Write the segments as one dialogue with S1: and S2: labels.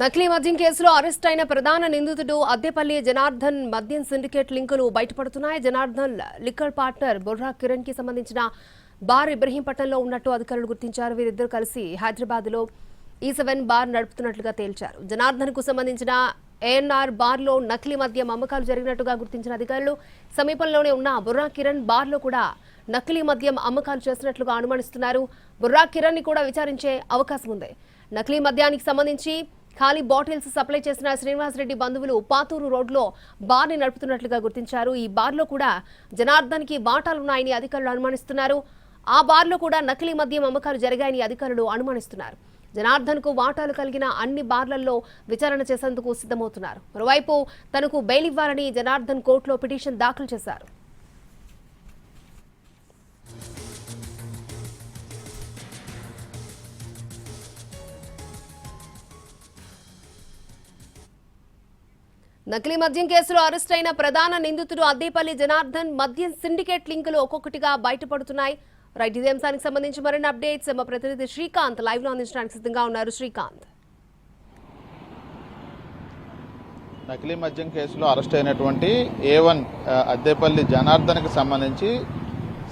S1: నకిలీ మద్యం కేసులో అరెస్ట్ అయిన ప్రధాన నిందితుడు అద్దెపల్లి జనార్దన్ మద్యం సిండికేట్ లింకులు బయటపడుతున్నాయి. జనార్దన్ లిక్కర్ పార్ట్నర్ బుర్రా కిరణ్ కి సంబంధించిన బార్ ఇబ్రహీంపట్నంలో ఉన్నట్టు అధికారులు గుర్తించారు. వీరిద్దరు కలిసి హైదరాబాద్ లో E7 బార్ నడుపుతున్నట్లుగా తేల్చారు. జనార్దన్ కు సంబంధించిన ANR బార్ లో నకిలీ మద్యం అమ్మకాలు జరిగినట్టుగా గుర్తించిన అధికారులు సమీపంలోనే ఉన్న బుర్రా కిరణ్ బార్ లో కూడా నకిలీ మద్యం అమ్మకాలు చేసినట్లుగా అనుమానిస్తున్నారు. బుర్రా కిరణ్ ని కూడా విచారించే అవకాశం ఉంది. నకిలీ మద్యానికి సంబంధించి ఖాళీ బాటిల్స్ సప్లై చేసిన శ్రీనివాస్ రెడ్డి బంధువులు పాతూరు రోడ్లో బార్ని నడుపుతున్నట్లుగా గుర్తించారు. ఈ బార్లో కూడా జనార్దన్ కి వాటాలున్నాయని అధికారులు అనుమానిస్తున్నారు. ఆ బార్లో కూడా నకిలీ మద్యం అమ్మకాలు జరిగాయని అధికారులు అనుమానిస్తున్నారు. జనార్దన్ కు వాటాలు కలిగిన అన్ని బార్లలో విచారణ చేసేందుకు సిద్ధమవుతున్నారు. మరోవైపు తనకు బెయిల్ ఇవ్వాలని జనార్దన్ కోర్టులో పిటిషన్ దాఖలు చేశారు. నకిలీ మద్యం కేసులో అరెస్ట్ అయిన ప్రధాన నిందితుడు అద్దెపల్లి జనార్దన్ మద్యం సిండికేట్ లింకులు ఒక్కొక్కటిగా బయటపడుతున్నాయి. రైట్, ఇదే అంశానికి సంబంధించి మరిన్ని అప్డేట్స్ మా ప్రతినిధి శ్రీకాంత్ లైవ్ లో అందించడానికి సిద్ధంగా ఉన్నారు. శ్రీకాంత్,
S2: నకిలీ మద్యం కేసులో అరెస్ట్ అయినటువంటి A1 అద్దెపల్లి జనార్దన్కి సంబంధించి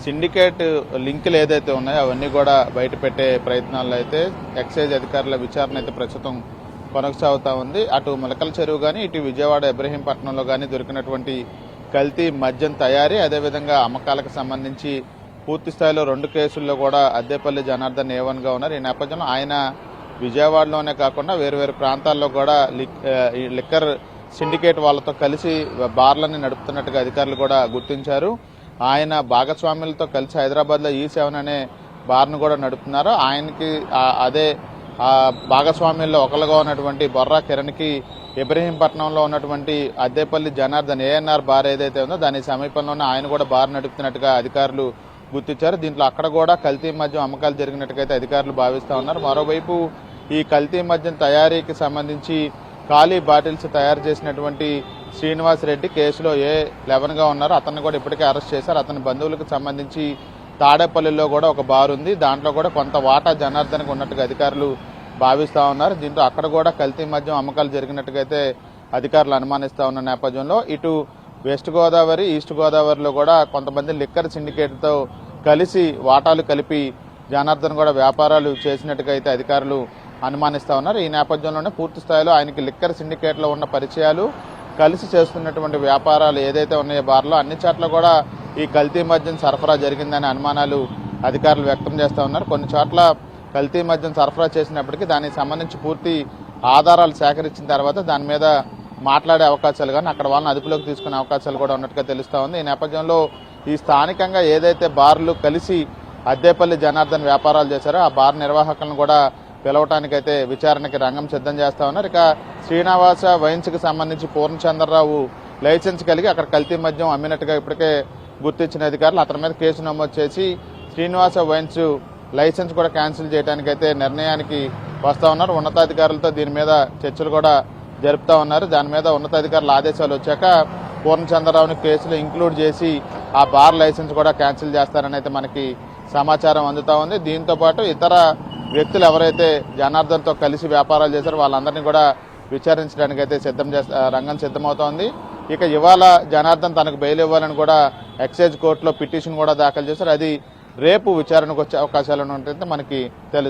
S2: సిండికేట్ లింకులు ఏదైతే ఉన్నాయో అవన్నీ కూడా బయట పెట్టే ప్రయత్నాల్లో అయితే ఎక్సైజ్ అధికారుల విచారణ అయితే ప్రస్తుతం కొనసాగుతూ ఉంది. అటు ములకల చెరువు కానీ ఇటు విజయవాడ ఇబ్రహీంపట్నంలో కానీ దొరికినటువంటి కల్తీ మద్యం తయారీ అదేవిధంగా అమ్మకాలకు సంబంధించి పూర్తి స్థాయిలో 2 కేసుల్లో కూడా అద్దెపల్లి జనార్దన్ A1గా ఉన్నారు. ఈ నేపథ్యంలో ఆయన విజయవాడలోనే కాకుండా వేరు ప్రాంతాల్లో కూడా లిక్కర్ సిండికేట్ వాళ్ళతో కలిసి బార్లని నడుపుతున్నట్టుగా అధికారులు కూడా గుర్తించారు. ఆయన భాగస్వాములతో కలిసి హైదరాబాద్లో E7 అనే బార్ను కూడా నడుపుతున్నారు. ఆయనకి అదే భాగస్వామ్యంలో ఒకరుగా ఉన్నటువంటి బొర్రా కిరణ్కి ఇబ్రహీంపట్నంలో ఉన్నటువంటి అద్దెపల్లి జనార్దన్ ANR బార్ ఏదైతే ఉందో దాని సమీపంలోనే ఆయన కూడా బార్ నడుపుతున్నట్టుగా అధికారులు గుర్తించారు. దీంట్లో అక్కడ కూడా కల్తీ మద్యం అమ్మకాలు జరిగినట్టుగైతే అధికారులు భావిస్తూ ఉన్నారు. మరోవైపు ఈ కల్తీ మద్యం తయారీకి సంబంధించి ఖాళీ బాటిల్స్ తయారు చేసినటువంటి శ్రీనివాస్ రెడ్డి కేసులో A11గా ఉన్నారు. అతన్ని కూడా ఇప్పటికే అరెస్ట్ చేశారు. అతని బంధువులకు సంబంధించి తాడేపల్లిలో కూడా ఒక బార్ ఉంది. దాంట్లో కూడా కొంత వాటా జనార్దన్కి ఉన్నట్టుగా అధికారులు భావిస్తూ ఉన్నారు. దీంతో అక్కడ కూడా కల్తీ మద్యం అమ్మకాలు జరిగినట్టుగైతే అధికారులు అనుమానిస్తూ ఉన్న నేపథ్యంలో ఇటు వెస్ట్ గోదావరి ఈస్ట్ గోదావరిలో కూడా కొంతమంది లిక్కర్ సిండికేట్తో కలిసి వాటాలు కలిపి జనార్దన్ కూడా వ్యాపారాలు చేసినట్టుగా అయితే అధికారులు అనుమానిస్తూ ఉన్నారు. ఈ నేపథ్యంలోనే పూర్తి స్థాయిలో ఆయనకి లిక్కర్ సిండికేట్లో ఉన్న పరిచయాలు కలిసి చేస్తున్నటువంటి వ్యాపారాలు ఏదైతే ఉన్నాయో బార్లో అన్ని చోట్ల కూడా ఈ కల్తీ మద్యం సరఫరా జరిగిందనే అనుమానాలు అధికారులు వ్యక్తం చేస్తూ ఉన్నారు. కొన్ని చోట్ల కల్తీ మద్యం సరఫరా చేసినప్పటికీ దానికి సంబంధించి పూర్తి ఆధారాలు సేకరించిన తర్వాత దాని మీద మాట్లాడే అవకాశాలు కానీ అక్కడ వాళ్ళని అదుపులోకి తీసుకునే అవకాశాలు కూడా ఉన్నట్టుగా తెలుస్తూ ఉంది. ఈ నేపథ్యంలో ఈ స్థానికంగా ఏదైతే బార్లు కలిసి అద్దెపల్లి జనార్దన్ వ్యాపారాలు చేశారో ఆ బార్ నిర్వాహకులను కూడా పిలవటానికైతే విచారణకి రంగం సిద్ధం చేస్తూ ఉన్నారు. ఇక శ్రీనివాస వైన్స్కి సంబంధించి పూర్ణచంద్రరావు లైసెన్స్ కలిగి అక్కడ కల్తీ మద్యం అమ్మినట్టుగా ఇప్పటికే గుర్తించిన అధికారులు అతని మీద కేసు నమోదు చేసి శ్రీనివాస వైన్స్ లైసెన్స్ కూడా క్యాన్సిల్ చేయడానికైతే నిర్ణయానికి వస్తూ ఉన్నారు. ఉన్నతాధికారులతో దీని మీద చర్చలు కూడా జరుపుతూ ఉన్నారు. దాని మీద ఉన్నతాధికారుల ఆదేశాలు వచ్చాక పూర్ణచంద్రరావుని కేసులో ఇంక్లూడ్ చేసి ఆ బార్ లైసెన్స్ కూడా క్యాన్సిల్ చేస్తారని అయితే మనకి సమాచారం అందుతూ ఉంది. దీంతో పాటు ఇతర వ్యక్తులు ఎవరైతే జనార్దన్తో కలిసి వ్యాపారాలు చేశారో వాళ్ళందరినీ కూడా విచారించడానికి అయితే రంగం సిద్ధమవుతోంది. ఇక ఇవాళ జనార్దన్ తనకు బెయిల్ ఇవ్వాలని కూడా ఎక్సైజ్ కోర్టులో పిటిషన్ కూడా దాఖలు చేశారు. అది రేపు విచారణకు వచ్చే అవకాశాలు ఉంటుంటే మనకి తెలుసు.